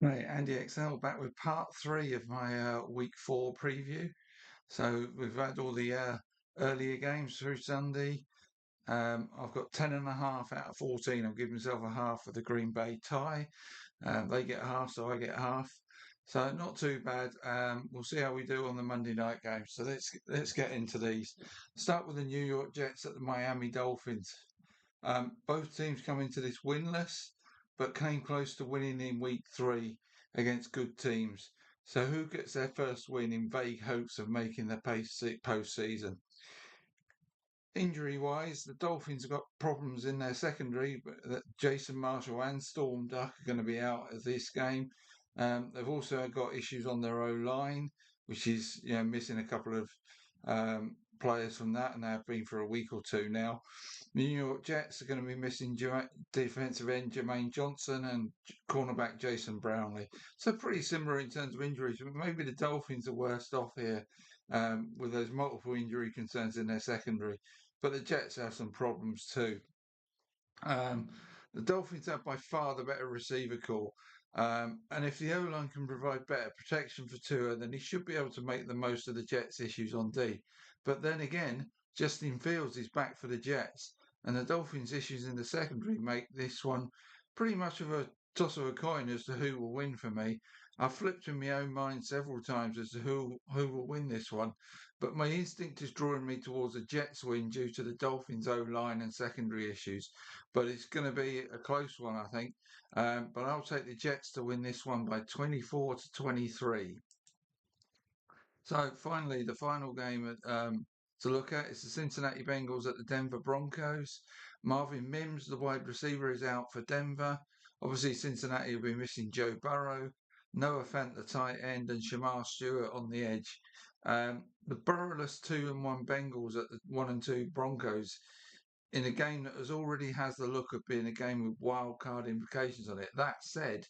Right, Andy XL back with part three of my week four preview. So we've had all the earlier games through Sunday. I've got 10.5 out of 14. I've given myself a half for the Green Bay tie. They get a half, so I get a half. So not too bad. We'll see how we do on the Monday night game. So let's get into these. Start with the New York Jets at the Miami Dolphins. Both teams come into this winless, but came close to winning in week three against good teams. So who gets their first win in vague hopes of making the postseason? Injury-wise, the Dolphins have got problems in their secondary, but that Jason Marshall and Storm Duck are going to be out of this game. They've also got issues on their O-line, which is missing a couple of players from that, and they have been for a week or two now. The New York Jets are going to be missing defensive end Jermaine Johnson and cornerback Jason Brownlee. So pretty similar in terms of injuries, but maybe the Dolphins are worst off here with those multiple injury concerns in their secondary. But the Jets have some problems too. Um, the Dolphins have by far the better receiver core. And if the O-line can provide better protection for Tua, then he should be able to make the most of the Jets' issues on D. But then again, Justin Fields is back for the Jets, and the Dolphins' issues in the secondary make this one pretty much of a toss of a coin as to who will win for me. I've flipped in my own mind several times as to who will win this one, but my instinct is drawing me towards a Jets win due to the Dolphins' O-line and secondary issues. But it's going to be a close one, I think. But I'll take the Jets to win this one by 24-23. So finally, the final game to look at is the Cincinnati Bengals at the Denver Broncos. Marvin Mims, the wide receiver, is out for Denver. Obviously, Cincinnati will be missing Joe Burrow, Noah Fant, the tight end, and Shamar Stewart on the edge. The Burrowless 2-1 Bengals at the 1-2 Broncos in a game that already has the look of being a game with wild card implications on it. That said,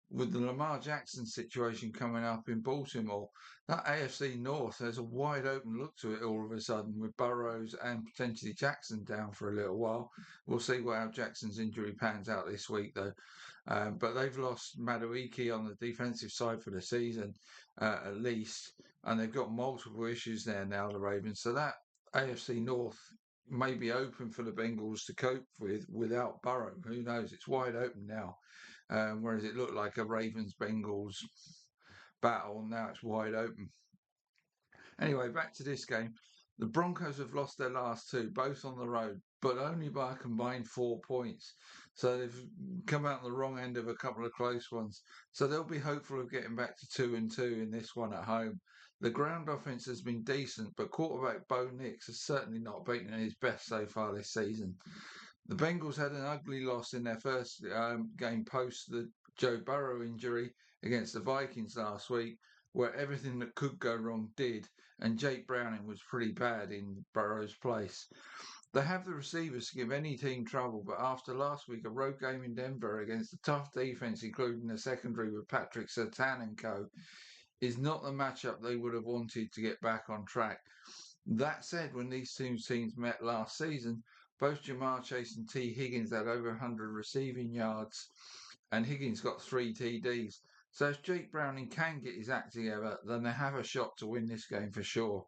with the Lamar Jackson situation coming up in Baltimore, that AFC North has a wide open look to it all of a sudden with Burrows and potentially Jackson down for a little while. We'll see how Jackson's injury pans out this week, though. But they've lost Madueke on the defensive side for the season, at least, and they've got multiple issues there now, the Ravens. So that AFC North may be open for the Bengals to cope with without Burrow. Who knows? It's wide open now. Whereas it looked like a Ravens Bengals battle, now it's wide open. Anyway, back to this game. The Broncos have lost their last two, both on the road, but only by a combined 4 points. So they've come out on the wrong end of a couple of close ones. So they'll be hopeful of getting back to 2-2 in this one at home. The ground offense has been decent, but quarterback Bo Nix has certainly not been at his best so far this season. The Bengals had an ugly loss in their first game post the Joe Burrow injury against the Vikings last week, where everything that could go wrong did, and Jake Browning was pretty bad in Burrow's place. They have the receivers to give any team trouble, but after last week, a road game in Denver against a tough defense, including the secondary with Patrick Surtain and co., is not the matchup they would have wanted to get back on track. That said, when these two teams met last season, both Jamar Chase and T. Higgins had over 100 receiving yards, and Higgins got 3 TDs. So if Jake Browning can get his act together, then they have a shot to win this game for sure.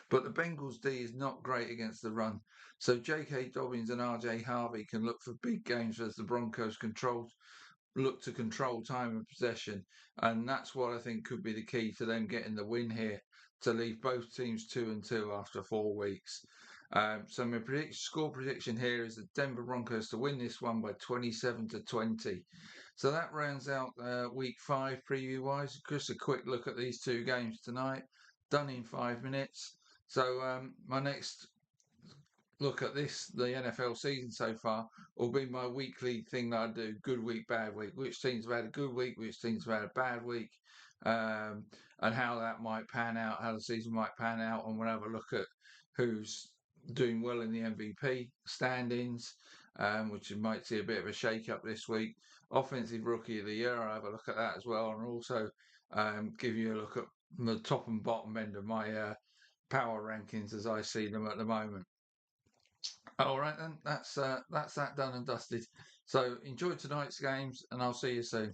But the Bengals D is not great against the run. So J.K. Dobbins and R.J. Harvey can look for big games as the Broncos look to control time of possession. And that's what I think could be the key to them getting the win here to leave both teams 2-2 after 4 weeks. So my score prediction here is the Denver Broncos to win this one by 27-20. So that rounds out week 5 preview wise. Just a quick look at these two games tonight, done in 5 minutes. So my next look at the NFL season so far, will be my weekly thing that I do, good week, bad week. Which teams have had a good week, which teams have had a bad week, and how that might pan out, how the season might pan out, and we'll have a look at who's doing well in the MVP standings, which you might see a bit of a shake-up this week. Offensive Rookie of the Year, I'll have a look at that as well, and also give you a look at the top and bottom end of my power rankings as I see them at the moment. All right, then that's that done and dusted. So enjoy tonight's games, and I'll see you soon.